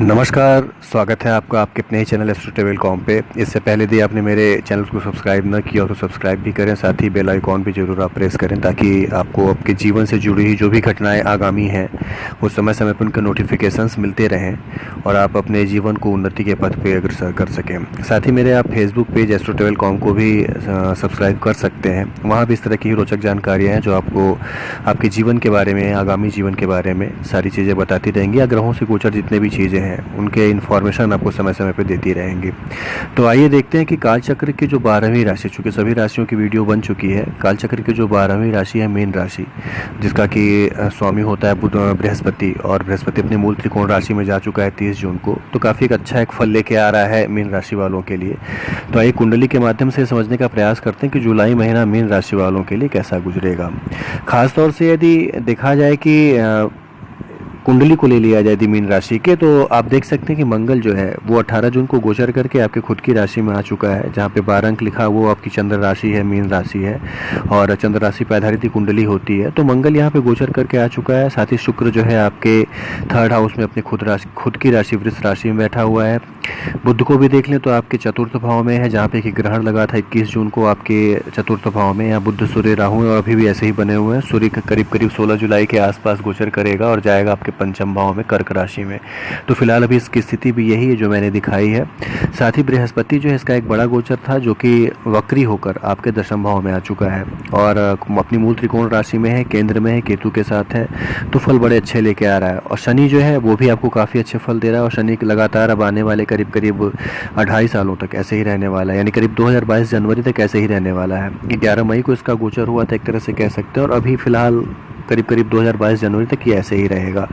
नमस्कार, स्वागत है आपका आपके अपने ही चैनल एस्ट्रो ट्रैवल कॉम पे। इससे पहले यदि आपने मेरे चैनल को सब्सक्राइब ना किया हो तो सब्सक्राइब भी करें, साथ ही बेल आइकॉन भी ज़रूर आप प्रेस करें ताकि आपको आपके जीवन से जुड़ी हुई जो भी घटनाएं आगामी हैं वो समय समय पर उनके नोटिफिकेशंस मिलते रहें और आप अपने जीवन को उन्नति के पथ पे अग्रसर कर सकें। साथ ही मेरे आप Facebook page astro travel com को भी सब्सक्राइब कर सकते हैं। वहाँ भी इस तरह की ही रोचक जानकारियाँ हैं जो आपको आपके जीवन के बारे में, आगामी जीवन के बारे में सारी चीज़ें बताती रहेंगी। ग्रहों से गोचर जितने भी चीज़ें हैं उनके इन्फॉर्मेशन आपको समय समय पे देती रहेंगी। तो आइए देखते हैं कि कालचक्र की जो 12वीं राशि, चूँकि सभी राशियों की वीडियो बन चुकी है, कालचक्र की जो 12वीं राशि है मीन राशि, जिसका कि स्वामी होता है बुध बृहस्पति, और बृहस्पति अपने मूल त्रिकोण राशि में जा चुका है 30 जून को। तो काफ़ी एक अच्छा एक फल लेके आ रहा है मीन राशि वालों के लिए। तो आइए कुंडली के माध्यम से समझने का प्रयास करते हैं कि जुलाई महीना मीन राशि वालों के लिए कैसा गुजरेगा। खासतौर से यदि देखा जाए कि कुंडली को ले लिया जाए यदि मीन राशि के, तो आप देख सकते हैं कि मंगल जो है वो 18 जून को गोचर करके आपके खुद की राशि में आ चुका है, जहाँ पे 12 अंक लिखा वो आपकी चंद्र राशि है, मीन राशि है, और चंद्र राशि पर आधारित कुंडली होती है। तो मंगल यहाँ पे गोचर करके आ चुका है। साथ ही शुक्र जो है आपके 3rd हाउस में अपनी खुद की राशि वृष राशि में बैठा हुआ है। बुध को भी देख लें तो आपके 4th भाव में है, जहाँ पे कि ग्रहण लगा था 21 जून को आपके 4th भाव में। यहाँ बुध सूर्य राहु और अभी भी ऐसे ही बने हुए हैं। सूर्य करीब 16 जुलाई के आसपास गोचर करेगा और जाएगा आपके 5th भाव में, कर्क राशि में। तो फिलहाल अभी इसकी स्थिति भी यही है जो मैंने दिखाई है। साथ ही बृहस्पति जो है इसका एक बड़ा गोचर था जो कि वक्री होकर आपके 10th भाव में आ चुका है और अपनी मूल त्रिकोण राशि में है, केंद्र में है, केतु के साथ है। तो फल बड़े अच्छे लेके आ रहा है। और शनि जो है वो भी आपको काफ़ी अच्छे फल दे रहा है, और शनि लगातार अब आने वाले करीब 2.5 सालों तक ऐसे ही रहने वाला है, यानी करीब 2022 जनवरी तक ऐसे ही रहने वाला है। 11 मई को इसका गोचर हुआ था एक तरह से कह सकते हैं, और अभी फिलहाल करीब 2022 जनवरी तक ये ऐसे ही रहेगा।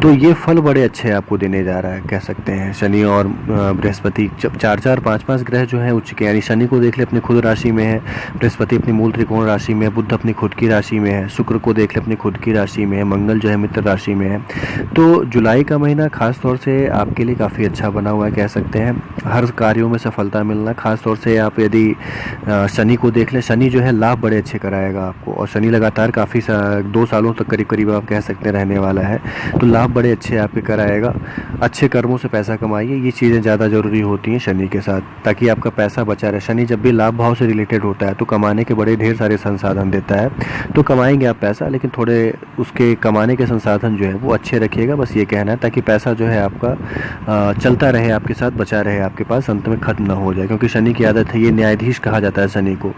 तो ये फल बड़े अच्छे आपको देने जा रहा है, कह सकते हैं। शनि और बृहस्पति 4-4, 5-5 ग्रह जो हैं उच्च के, यानी शनि को देख ले अपनी खुद राशि में है, बृहस्पति अपनी मूल त्रिकोण राशि में है, बुध अपनी खुद की राशि में है, शुक्र को देख ले अपनी खुद की राशि में है, मंगल जो है मित्र राशि में है। तो जुलाई का महीना खास तौर से आपके लिए काफ़ी अच्छा बना हुआ है, कह सकते हैं। हर कार्यों में सफलता मिलना, खास तौर से आप यदि शनि को देख लें, शनि जो है लाभ बड़े अच्छे कराएगा आपको, और शनि लगातार काफ़ी 2 सालों तक करीब आप कह सकते हैं रहने वाला है। तो लाभ बड़े अच्छे आपके कराएगा। अच्छे कर्मों से पैसा कमाइए, ये चीज़ें ज़्यादा ज़रूरी होती हैं शनि के साथ, ताकि आपका पैसा बचा रहे। शनि जब भी लाभ भाव से रिलेटेड होता है तो कमाने के बड़े ढेर सारे संसाधन देता है। तो कमाएंगे आप पैसा, लेकिन थोड़े उसके कमाने के संसाधन जो है वो अच्छे रखिएगा, बस ये कहना है, ताकि पैसा जो है आपका चलता रहे, आपके साथ बचा रहे, आपके पास अंत में खत्म ना हो जाए। क्योंकि शनि की आदत है, ये न्यायाधीश कहा जाता है शनि को।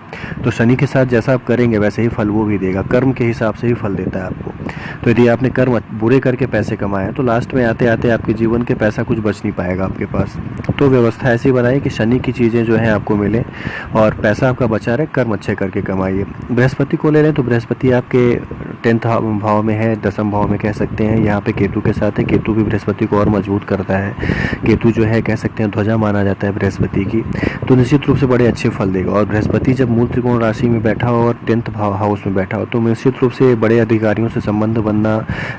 तो शनि के साथ जैसा आप करेंगे वैसे ही फल वो भी देगा, कर्म के हिसाब से ही फल देता है आपको। तो यदि आपने कर्म बुरे करके पैसे कमाए तो लास्ट में आते आते आपके जीवन के पैसा कुछ बच नहीं पाएगा आपके पास। तो व्यवस्था ऐसी बनाइए कि शनि की चीज़ें जो हैं आपको मिले और पैसा आपका बचा रहे, कर्म अच्छे करके कमाइए। बृहस्पति को ले लें तो बृहस्पति आपके 10th भाव में है, 10th भाव में कह सकते हैं। यहाँ पे केतु के साथ है, केतु भी बृहस्पति को और मजबूत करता है। केतु जो है कह सकते हैं ध्वजा माना जाता है बृहस्पति की, तो निश्चित रूप से बड़े अच्छे फल देगा। और बृहस्पति जब मूल त्रिकोण राशि में बैठा हो और 10th हाउस में बैठा हो तो निश्चित रूप से बड़े अधिकारियों से संबंध बनना,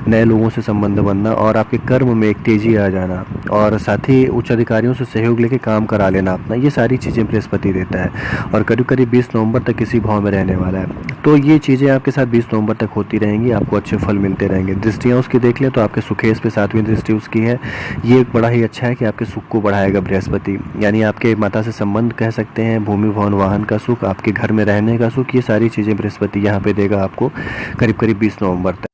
नए लोगों से संबंध बनना, और आपके कर्म में एक तेजी आ जाना, और साथ ही उच्च अधिकारियों से सहयोग लेके काम करा लेना अपना, ये सारी चीज़ें बृहस्पति देता है। और करीब 20 नवंबर तक इसी भाव में रहने वाला है। तो ये चीज़ें आपके साथ 20 नवंबर तक होती रहेंगी, आपको अच्छे फल मिलते रहेंगे। दृष्टियाँ उसकी देख लें तो आपके सुखेश पे 7वीं दृष्टि उसकी है। ये एक बड़ा ही अच्छा है कि आपके सुख को बढ़ाएगा बृहस्पति, यानी आपके माता से संबंध कह सकते हैं, भूमि भवन वाहन का सुख, आपके घर में रहने का सुख, ये सारी चीज़ें बृहस्पति यहाँ पे देगा आपको करीब 20 नवंबर तक।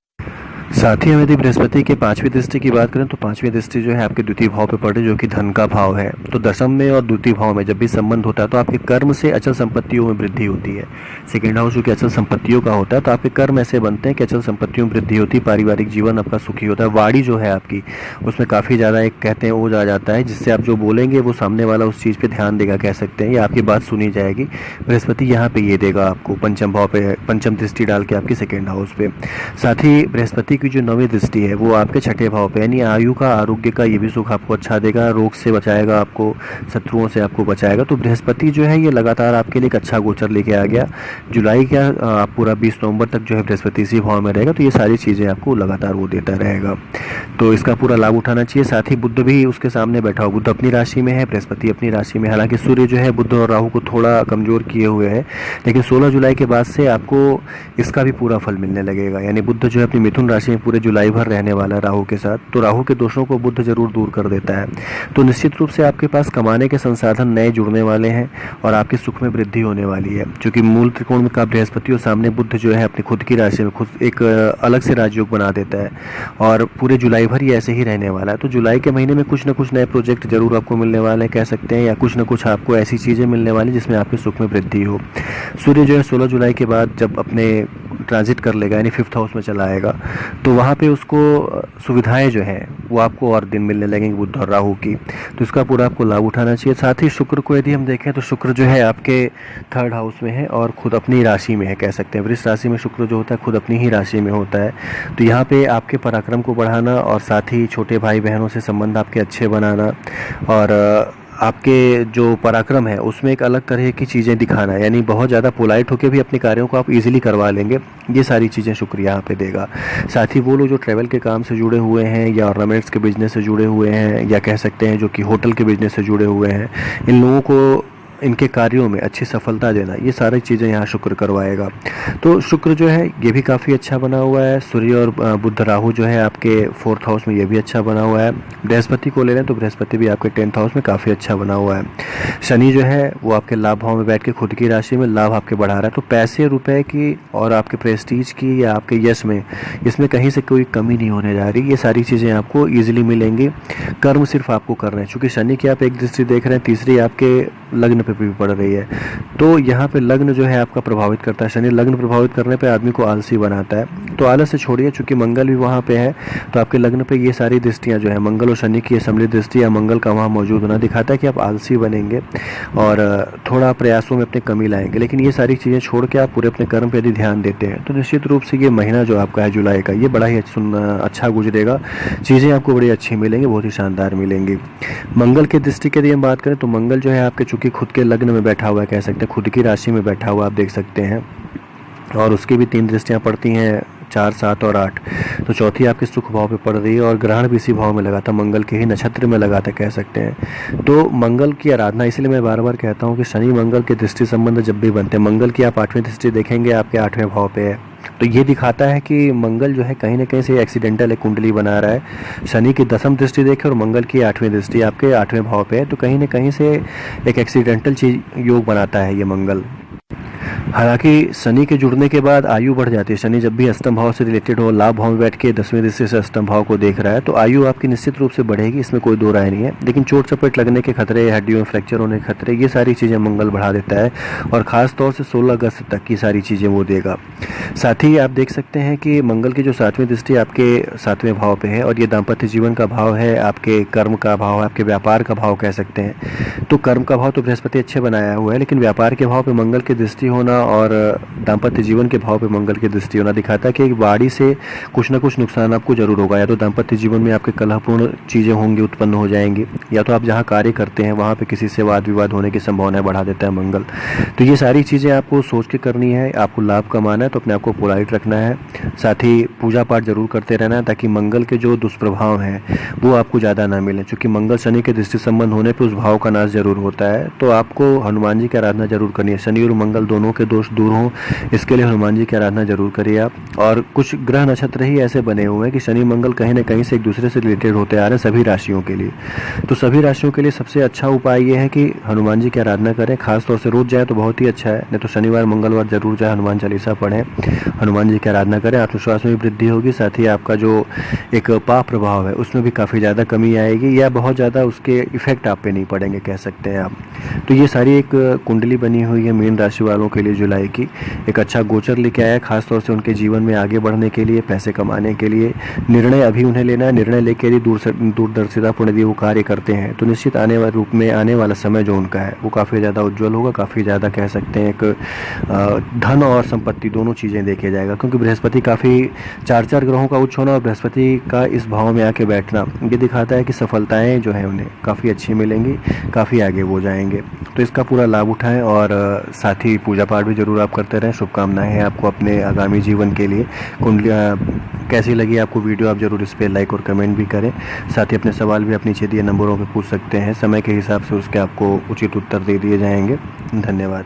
साथ ही हम यदि बृहस्पति के 5वीं दृष्टि की बात करें तो 5वीं दृष्टि जो है आपके द्वितीय भाव पे पड़ रही है, जो कि धन का भाव है। तो 10th में और द्वितीय भाव में जब भी संबंध होता है तो आपके कर्म से अचल संपत्तियों में वृद्धि होती है। 2nd हाउस जो कि अचल संपत्तियों का होता है, तो आपके कर्म ऐसे बनते हैं कि अचल संपत्तियों में वृद्धि होती है, पारिवारिक जीवन आपका सुखी होता है। वाणी जो है आपकी उसमें काफ़ी ज़्यादा एक कहते हैं ओज आ जाता है, जिससे आप जो बोलेंगे वो सामने वाला उस चीज़ पर ध्यान देगा, कह सकते हैं, या आपकी बात सुनी जाएगी। बृहस्पति यहाँ पर ये देगा आपको 5th भाव पे, 5th दृष्टि डाल के आपकी 2nd हाउस पे। साथ ही बृहस्पति की जो 9वीं दृष्टि है वो आपके 6ठे भाव पे, यानी आयु का, आरोग्य का, ये भी सुख आपको अच्छा देगा, रोग से बचाएगा आपको, शत्रुओं से आपको बचाएगा। तो बृहस्पति जो है ये लगातार आपके लिए एक अच्छा गोचर लेके आ गया। जुलाई का आप पूरा 20 नवंबर तक जो है बृहस्पति इसी भाव में रहेगा, तो ये सारी चीज़ें आपको लगातार वो देता रहेगा, तो इसका पूरा लाभ उठाना चाहिए। साथ ही बुध भी उसके सामने बैठा हो, बुध अपनी राशि में है, बृहस्पति अपनी राशि में। हालांकि सूर्य जो है बुध और राहु को थोड़ा कमज़ोर किए हुए है, लेकिन 16 जुलाई के बाद से आपको इसका भी पूरा फल मिलने लगेगा। यानी बुध जो है अपनी मिथुन राशि राशि में पूरे जुलाई भर रहने वाला है राहु के साथ। तो राहु के दोषों को बुध जरूर दूर कर देता है। तो निश्चित रूप से आपके पास कमाने के संसाधन नए जुड़ने वाले हैं और आपके सुख में वृद्धि होने वाली है। क्योंकि मूल त्रिकोण में का बृहस्पति और सामने बुध जो है अपनी खुद की राशि में खुद एक अलग से राजयोग बना देता है और पूरे जुलाई भर ये ऐसे ही रहने वाला है। तो जुलाई के महीने में कुछ ना कुछ नए प्रोजेक्ट जरूर आपको मिलने वाले हैं कह सकते हैं, या कुछ ना कुछ आपको ऐसी चीज़ें मिलने वाली जिसमें आपके सुख में वृद्धि हो। सूर्य जो है 16 जुलाई के बाद जब अपने ट्रांजिट कर लेगा यानी 5th हाउस में चला आएगा, तो वहाँ पे उसको सुविधाएं जो है वो आपको और दिन मिलने लगेंगी बुध और राहु की। तो इसका पूरा आपको लाभ उठाना चाहिए। साथ ही शुक्र को यदि हम देखें तो शुक्र जो है आपके 3rd हाउस में है और खुद अपनी राशि में है कह सकते हैं। वृष राशि में शुक्र जो होता है खुद अपनी ही राशि में होता है। तो यहाँ पे आपके पराक्रम को बढ़ाना और साथ ही छोटे भाई बहनों से संबंध आपके अच्छे बनाना और आपके जो पराक्रम है उसमें एक अलग तरह की चीज़ें दिखाना, यानी बहुत ज़्यादा पोलाइट होकर भी अपने कार्यों को आप इजीली करवा लेंगे। ये सारी चीज़ें शुक्र यहाँ पे देगा। साथ ही वो लोग जो ट्रैवल के काम से जुड़े हुए हैं या ऑर्नामेंट्स के बिजनेस से जुड़े हुए हैं या कह सकते हैं जो कि होटल के बिजनेस से जुड़े हुए हैं, इन लोगों को इनके कार्यों में अच्छी सफलता देना, ये सारी चीज़ें यहाँ शुक्र करवाएगा। तो शुक्र जो है ये भी काफ़ी अच्छा बना हुआ है। सूर्य और बुध राहु जो है आपके 4th हाउस में ये भी अच्छा बना हुआ है। बृहस्पति को ले लें तो बृहस्पति भी आपके 10th हाउस में काफ़ी अच्छा बना हुआ है। शनि जो है वो आपके लाभ भाव में बैठ के खुद की राशि में लाभ आपके बढ़ा रहा है। तो पैसे रुपए की और आपके प्रेस्टीज की या आपके यश में इसमें कहीं से कोई कमी नहीं होने जा रही। ये सारी चीज़ें आपको ईजिली मिलेंगी। कर्म सिर्फ आपको करना है। चूँकि शनि की आप एक दृष्टि देख रहे हैं, तीसरी आपके लग्न पे भी पड़ रही है। तो यहाँ पे लग्न जो है आपका प्रभावित करता है। शनि लग्न प्रभावित करने पे आदमी को आलसी बनाता है। तो आलस से छोड़िए, चूंकि मंगल भी वहाँ पे है तो आपके लग्न पे ये सारी दृष्टियाँ जो है मंगल और शनि की सम्मिलित दृष्टि या मंगल का वहाँ मौजूद होना दिखाता है कि आप आलसी बनेंगे और थोड़ा प्रयासों में अपने कमी लाएंगे। लेकिन ये सारी चीज़ें छोड़ के आप पूरे अपने कर्म पर यदि ध्यान देते हैं तो निश्चित रूप से ये महीना जो आपका है जुलाई का, ये बड़ा ही अच्छा गुजरेगा। चीज़ें आपको बड़ी अच्छी मिलेंगी, बहुत ही शानदार मिलेंगी। मंगल के दृष्टि के यदि हम बात करें तो मंगल जो है आपके चूँकि खुद के लग्न में बैठा हुआ है कह सकते हैं, खुद की राशि में बैठा हुआ आप देख सकते हैं और उसकी भी 3 दृष्टियाँ पड़ती हैं, 4, 7 और 8। तो चौथी आपके सुख भाव पे पड़ रही है और ग्रहण भी इसी भाव में लगा था, मंगल के ही नक्षत्र में लगा था कह सकते हैं। तो मंगल की आराधना, इसलिए मैं बार बार कहता हूँ कि शनि मंगल के दृष्टि संबंध जब भी बनते हैं, मंगल की आप 8वीं दृष्टि देखेंगे आपके 8वें भाव पे है, तो ये दिखाता है कि मंगल जो है कहीं ना कहीं से एक्सीडेंटल एक कुंडली बना रहा है। शनि की 10वीं दृष्टि देखे और मंगल की 8वीं दृष्टि आपके 8वें भाव पे है, तो कहीं ना कहीं से एक एक्सीडेंटल चीज योग बनाता है ये मंगल। हालांकि शनि के जुड़ने के बाद आयु बढ़ जाती है। शनि जब भी अष्टम भाव से रिलेटेड हो, लाभ भाव में बैठ के 10वीं दृष्टि से अष्टम भाव को देख रहा है, तो आयु आपकी निश्चित रूप से बढ़ेगी, इसमें कोई दो राय नहीं है। लेकिन चोट चपेट लगने के खतरे, हड्डियों में फ्रैक्चर होने के खतरे, ये सारी चीज़ें मंगल बढ़ा देता है और ख़ास तौर से 16 अगस्त तक की सारी चीज़ें वो देगा। साथ ही आप देख सकते हैं कि मंगल की जो 7वीं दृष्टि आपके 7वें भाव पे है और ये दाम्पत्य जीवन का भाव है, आपके कर्म का भाव है, आपके व्यापार का भाव कह सकते हैं। तो कर्म का भाव तो बृहस्पति अच्छे बनाया हुआ है, लेकिन व्यापार के भाव पे मंगल की दृष्टि होना और दाम्पत्य जीवन के भाव पे मंगल की दृष्टि होना दिखाता है कि एक बाड़ी से कुछ ना कुछ नुकसान आपको जरूर होगा। या तो दाम्पत्य जीवन में आपके कलहपूर्ण चीज़ें होंगी, उत्पन्न हो जाएंगी, या तो आप जहाँ कार्य करते हैं वहाँ पे किसी से वाद विवाद होने की संभावना बढ़ा देता है मंगल। तो ये सारी चीज़ें आपको सोच के करनी है। आपको लाभ कमाना है तो अपने आप को पोलाइट रखना है। साथ ही पूजा पाठ जरूर करते रहना है ताकि मंगल के जो दुष्प्रभाव हैं वो आपको ज़्यादा ना मिले। चूँकि मंगल शनि के दृष्टि संबंध होने पर उस भाव का नाश जरूर होता है। तो आपको हनुमान जी की आराधना जरूर करनी है। शनि और मंगल दोनों के दोष दूर हों, इसके लिए हनुमान जी की आराधना जरूर करिए आप। और कुछ ग्रह नक्षत्र ही ऐसे बने हुए हैं कि शनि मंगल कहीं ना कहीं से एक दूसरे से रिलेटेड होते आ रहे हैं सभी राशियों के लिए। तो सभी राशियों के लिए सबसे अच्छा उपाय ये है कि हनुमान जी की आराधना करें। खासतौर से रोज जाए तो बहुत ही अच्छा है, नहीं तो शनिवार मंगलवार जरूर जाए, हनुमान चालीसा पढ़ें, हनुमान जी की आराधना करें। आत्मविश्वास में भी वृद्धि होगी। साथ ही आपका जो एक पाप प्रभाव है उसमें भी काफ़ी ज़्यादा कमी आएगी या बहुत ज़्यादा उसके इफेक्ट आप पे नहीं पड़ेंगे कह सकते हैं आप। तो ये सारी एक कुंडली बनी हुई है मीन राशि वालों के लिए जुलाई की। एक अच्छा गोचर लेके आया है खासतौर से उनके जीवन में आगे बढ़ने के लिए, पैसे कमाने के लिए। निर्णय अभी उन्हें लेना है। निर्णय लेके यदि दूरदर्शितापूर्ण यदि वो कार्य करते हैं तो निश्चित आने वाले रूप में आने वाला समय जो उनका है वो काफ़ी ज़्यादा उज्जवल होगा। काफ़ी ज़्यादा कह सकते हैं एक धन और संपत्ति दोनों चीज़ें देखे जाएगा, क्योंकि बृहस्पति काफ़ी 4 ग्रहों का उच्च होना और बृहस्पति का इस भाव में आके बैठना ये दिखाता है कि सफलताएँ जो हैं उन्हें काफ़ी अच्छी मिलेंगी, काफ़ी आगे वो जाएंगे। तो इसका पूरा लाभ उठाएं और साथ ही पूजा पाठ भी जरूर आप करते रहें। शुभकामनाएं हैं आपको अपने आगामी जीवन के लिए। कुंडलियाँ कैसी लगी आपको वीडियो, आप जरूर इस पर लाइक और कमेंट भी करें। साथ ही अपने सवाल भी अपनी नीचे दिए नंबरों पर पूछ सकते हैं। समय के हिसाब से उसके आपको उचित उत्तर दे दिए जाएंगे। धन्यवाद।